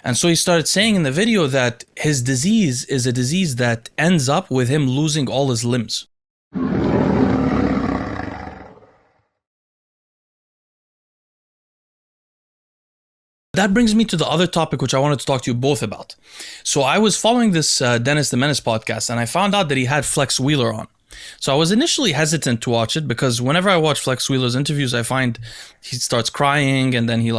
And so he started saying in the video that his disease is a disease that ends up with him losing all his limbs. That brings me to the other topic, which I wanted to talk to you both about. So I was following this Dennis the Menace podcast, and I found out that he had Flex Wheeler on. So I was initially hesitant to watch it because whenever I watch Flex Wheeler's interviews, I find he starts crying and then he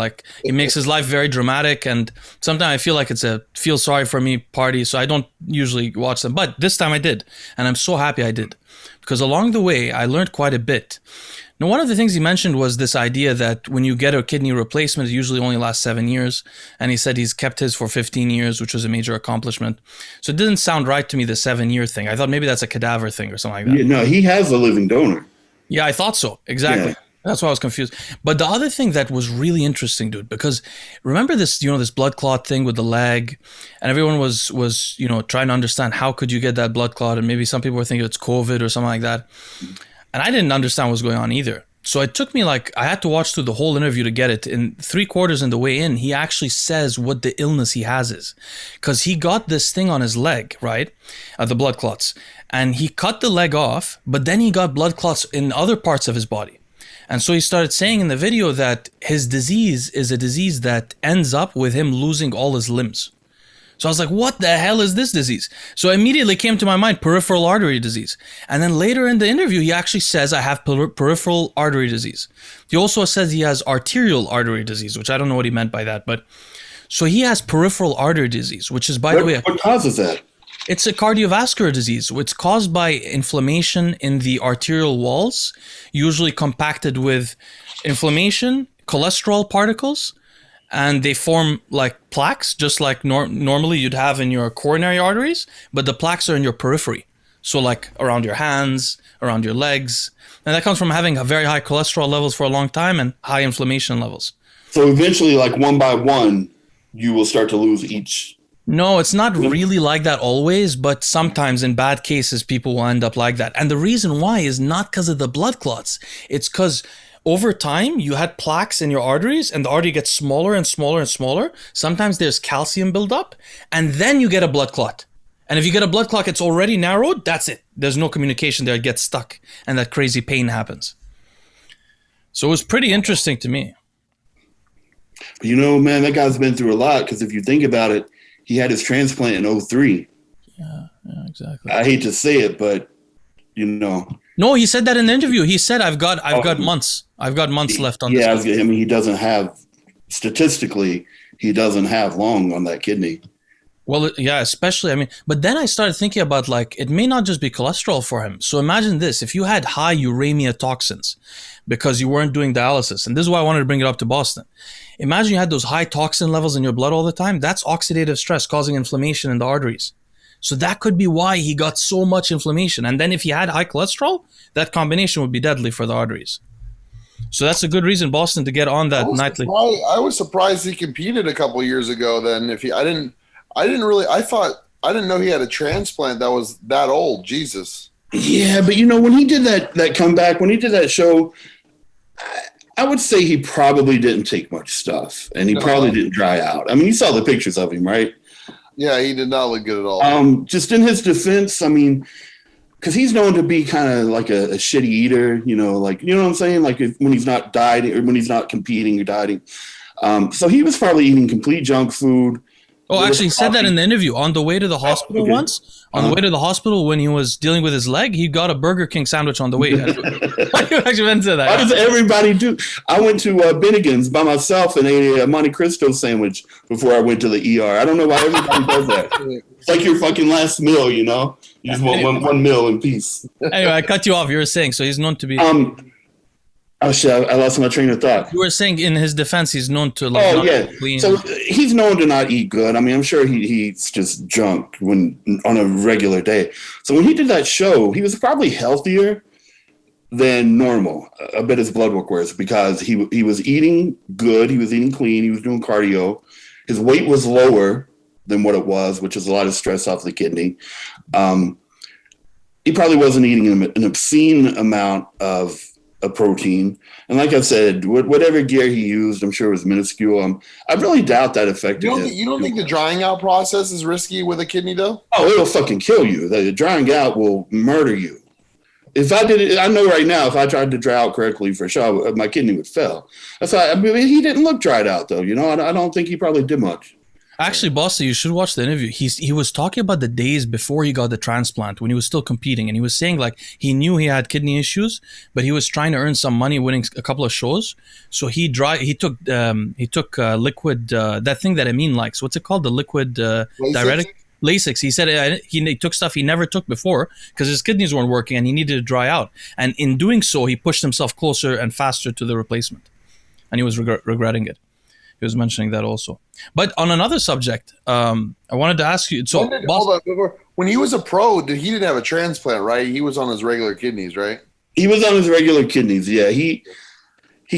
makes his life very dramatic. And sometimes I feel like it's a feel sorry for me party. So I don't usually watch them. But this time I did. And I'm so happy I did. Because along the way, I learned quite a bit. Now, one of the things he mentioned was this idea that when you get a kidney replacement, it usually only lasts 7 years. And he said he's kept his for 15 years, which was a major accomplishment. So it didn't sound right to me, the 7-year thing. I thought maybe that's a cadaver thing or something like that. Yeah, no, he has a living donor. Yeah, I thought so. Exactly. Yeah. That's why I was confused. But the other thing that was really interesting, dude, because remember this, this blood clot thing with the leg, and everyone was trying to understand how could you get that blood clot, and maybe some people were thinking it's COVID or something like that. And I didn't understand what was going on either. So it took me I had to watch through the whole interview to get it. In 3/4 in the way in, he actually says what the illness he has is. Because he got this thing on his leg, right? The blood clots. And he cut the leg off, but then he got blood clots in other parts of his body. And so he started saying in the video that his disease is a disease that ends up with him losing all his limbs. So I was like, what the hell is this disease? So immediately came to my mind, peripheral artery disease. And then later in the interview, he actually says, I have peripheral artery disease. He also says he has arterial artery disease, which I don't know what he meant by that. But so he has peripheral artery disease, which is, by the way, what causes that? It's a cardiovascular disease. It's caused by inflammation in the arterial walls, usually compacted with inflammation, cholesterol particles, and they form like plaques, just like normally you'd have in your coronary arteries, but the plaques are in your periphery. So like around your hands, around your legs. And that comes from having a very high cholesterol levels for a long time and high inflammation levels. So eventually, like one by one, you will start to lose each. No, it's not really like that always, but sometimes in bad cases, people will end up like that. And the reason why is not because of the blood clots. It's because over time, you had plaques in your arteries and the artery gets smaller and smaller and smaller. Sometimes there's calcium buildup and then you get a blood clot. And if you get a blood clot, it's already narrowed. That's it. There's no communication there. It gets stuck and that crazy pain happens. So it was pretty interesting to me. Man, that guy's been through a lot because if you think about it, he had his transplant in 2003. Yeah, exactly. I hate to say it, but No, he said that in the interview. He said, I've got months. I've got months left on this. Yeah, I mean, he doesn't have, statistically, he doesn't have long on that kidney. Well, yeah, especially, but then I started thinking about it may not just be cholesterol for him. So imagine this, if you had high uremia toxins because you weren't doing dialysis, and this is why I wanted to bring it up to Boston. Imagine you had those high toxin levels in your blood all the time. That's oxidative stress causing inflammation in the arteries. So that could be why he got so much inflammation. And then if he had high cholesterol, that combination would be deadly for the arteries. So that's a good reason, Boston, to get on that nightly. I was surprised he competed a couple of years ago. Then I didn't know he had a transplant that was that old. Jesus. Yeah, but when he did that comeback, when he did that show, I would say he probably didn't take much stuff, and he probably didn't dry out. I mean, you saw the pictures of him, right? Yeah, he did not look good at all. Just in his defense, because he's known to be kind of like a shitty eater, you know what I'm saying? Like when he's not dieting or when he's not competing or dieting. So he was probably eating complete junk food. Oh, actually, he said that in the interview. On the way to the hospital once, on the way to the hospital when he was dealing with his leg, he got a Burger King sandwich on the way. You actually went to that. How does everybody do? I went to Bennigan's by myself and ate a Monte Cristo sandwich before I went to the ER. I don't know why everybody does that. It's like your fucking last meal, You just want one meal in peace. Anyway, I cut you off. You were saying, so he's known to be... Oh shit! I lost my train of thought. You were saying in his defense, he's known to clean. So he's known to not eat good. I mean, I'm sure he eats just junk on a regular day. So when he did that show, he was probably healthier than normal. I bet his blood work was because he was eating good. He was eating clean. He was doing cardio. His weight was lower than what it was, which is a lot of stress off the kidney. He probably wasn't eating an obscene amount of a protein. And like I said, whatever gear he used, I'm sure it was minuscule. I really doubt that affected him. You don't think the drying out process is risky with a kidney, though? Oh, it'll fucking kill you. The drying out will murder you. If I did it, I know right now, if I tried to dry out correctly for sure, my kidney would fail. That's why, I mean, he didn't look dried out, though. You know, I don't think he probably did much. Actually, Bossa, you should watch the interview. He was talking about the days before he got the transplant, when he was still competing, and he was saying like he knew he had kidney issues, but he was trying to earn some money winning a couple of shows. So he took liquid, that thing that Amin likes. What's it called? The liquid diuretic. Lasix. He said he took stuff he never took before because his kidneys weren't working and he needed to dry out. And in doing so, he pushed himself closer and faster to the replacement, and he was regretting it. He was mentioning that also. But on another subject, I wanted to ask you. So, when he was a pro, he didn't have a transplant, right? He was on his regular kidneys, right? He was on his regular kidneys. Yeah, he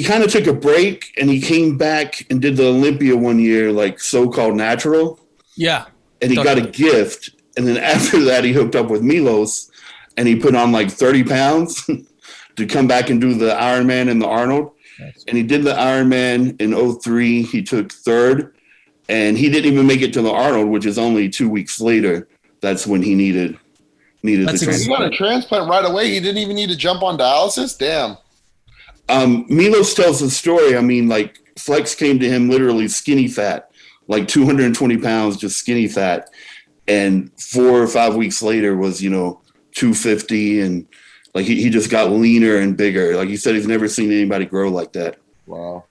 kind of took a break and he came back and did the Olympia one year, like so-called natural. Yeah, and he got a gift. And then after that, he hooked up with Milos, and he put on like 30 pounds to come back and do the Ironman and the Arnold. And he did the Ironman in 2003. He took third, and he didn't even make it to the Arnold, which is only 2 weeks later. That's when he needed the transplant. He got a transplant right away. He didn't even need to jump on dialysis. Damn. Milos tells the story. I mean, like Flex came to him literally skinny fat, like 220 pounds, just skinny fat, and 4 or 5 weeks later was 250 and. Like he just got leaner and bigger. Like he said, he's never seen anybody grow like that. Wow.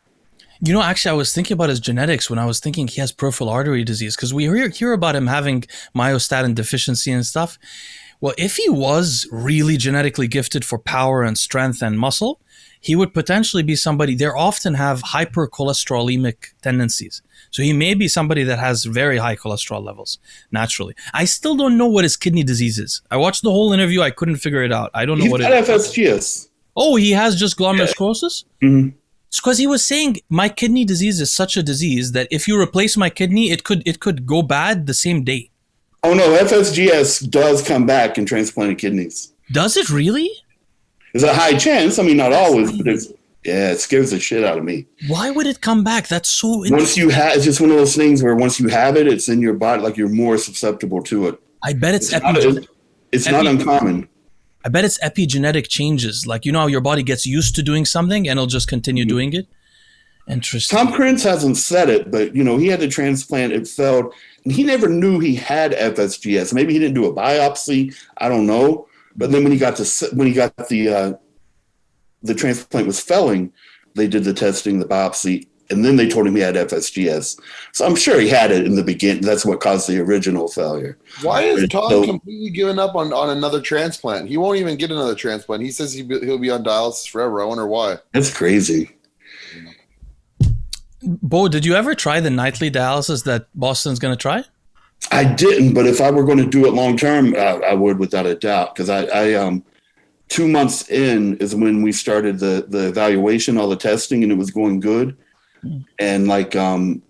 Actually, I was thinking about his genetics when I was thinking he has peripheral artery disease, because we hear about him having myostatin deficiency and stuff. Well, if he was really genetically gifted for power and strength and muscle, he would potentially be somebody. They often have hypercholesterolemic tendencies. So he may be somebody that has very high cholesterol levels naturally. I still don't know what his kidney disease is. I watched the whole interview. I couldn't figure it out. I don't know what it is. FSGS. Oh, he has just glomerulosclerosis? Mm-hmm. It's because he was saying my kidney disease is such a disease that if you replace my kidney, it could go bad the same day. Oh, no. FSGS does come back in transplanted kidneys. Does it really? There's a high chance. I mean, not always, but it scares the shit out of me. Why would it come back? That's so interesting. Once you have, it's just one of those things where once you have it, it's in your body, like you're more susceptible to it. I bet it's not uncommon. I bet it's epigenetic changes. Like, how your body gets used to doing something and it'll just continue doing it. Interesting. Tom Prince hasn't said it, but he had the transplant. It failed, and he never knew he had FSGS. Maybe he didn't do a biopsy. I don't know. But then when he got the transplant was failing, they did the testing, the biopsy, and then they told him he had FSGS. So I'm sure he had it in the beginning. That's what caused the original failure. Why is Tom completely given up on another transplant? He won't even get another transplant. He says he'll be on dialysis forever. I wonder why. That's crazy. Bo, did you ever try the nightly dialysis that Boston's going to try? I didn't, but if I were going to do it long term, I would without a doubt. Because I 2 months in is when we started the evaluation, all the testing, and it was going good. And like 4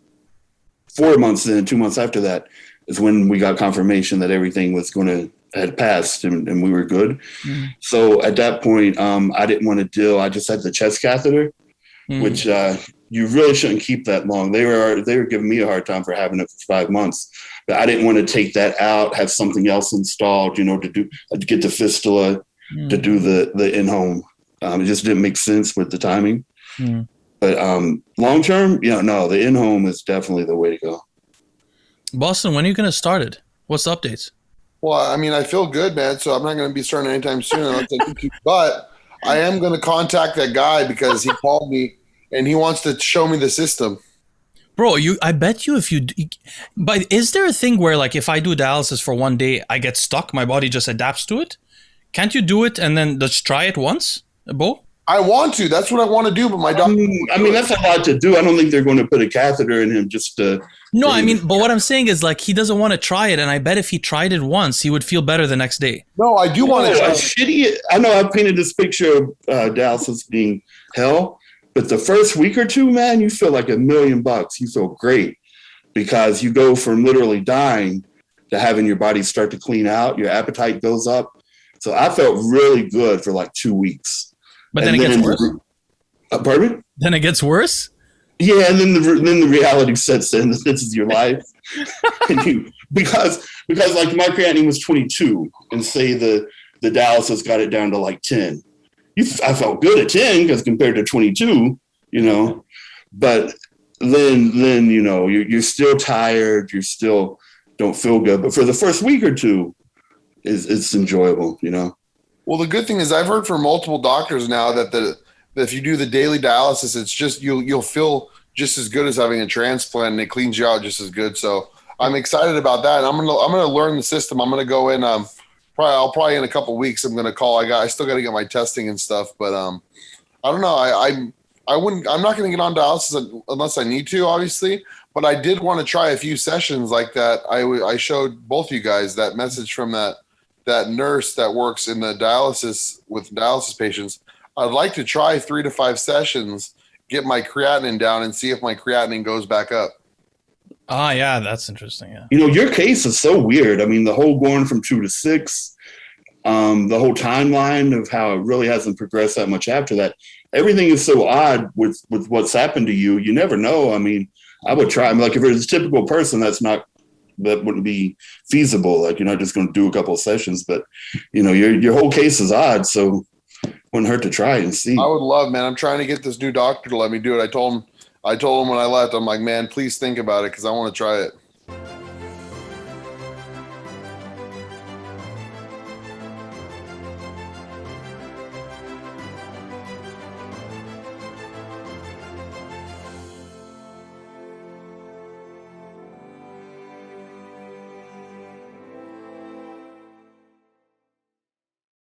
months in, 2 months after that is when we got confirmation that everything had passed and we were good. Mm-hmm. So at that point, I didn't want to deal. I just had the chest catheter, which you really shouldn't keep that long. They were giving me a hard time for having it for 5 months. But I didn't want to take that out, have something else installed, to get the fistula, to do the in-home. It just didn't make sense with the timing. But long term, no, the in-home is definitely the way to go. Boston, when are you going to start it? What's the updates? Well, I mean, I feel good, man. So I'm not going to be starting anytime soon. But I am going to contact that guy because he called me and he wants to show me the system. Bro, I bet you but is there a thing where like if I do dialysis for 1 day, I get stuck, my body just adapts to it? Can't you do it and then just try it once, Bo? I want to. That's what I want to do, but my doctor... I mean, that's a lot to do. I don't think they're going to put a catheter in him just to... No, I mean, but what I'm saying is like he doesn't want to try it, and I bet if he tried it once, he would feel better the next day. No, I do want to try it. I know I've painted this picture of dialysis being hell, but the first week or two, man, you feel like $1 million. You feel great because you go from literally dying to having your body start to clean out. Your appetite goes up. So I felt really good for like 2 weeks. But then it gets worse. Pardon? Then it gets worse. Yeah, and then the reality sets in. This is your life, and because like my creatinine was 22, and say the dialysis got it down to like 10. I felt good at 10 because compared to 22, but then you're still tired, you still don't feel good. But for the first week or two, it's enjoyable, Well, the good thing is I've heard from multiple doctors now that if you do the daily dialysis, it's just you'll feel just as good as having a transplant, and it cleans you out just as good. So I'm excited about that. And I'm gonna learn the system. I'm gonna go in. I'll probably in a couple of weeks. I'm gonna call. I still got to get my testing and stuff, but I don't know. I'm not gonna get on dialysis unless I need to, obviously. But I did want to try a few sessions like that. I showed both you guys that message from that nurse that works in the dialysis with dialysis patients. I'd like to try 3 to 5 sessions, get my creatinine down, and see if my creatinine goes back up. Ah, yeah, that's interesting. Yeah. Your case is so weird. I mean, the whole going from 2 to 6, the whole timeline of how it really hasn't progressed that much after that. Everything is so odd with what's happened to you. You never know. I mean, I would try. I mean, like if it's a typical person, that wouldn't be feasible. Like you're not just going to do a couple of sessions, but your whole case is odd. So wouldn't hurt to try and see. I would love, man. I'm trying to get this new doctor to let me do it. I told him when I left, I'm like, man, please think about it because I want to try it.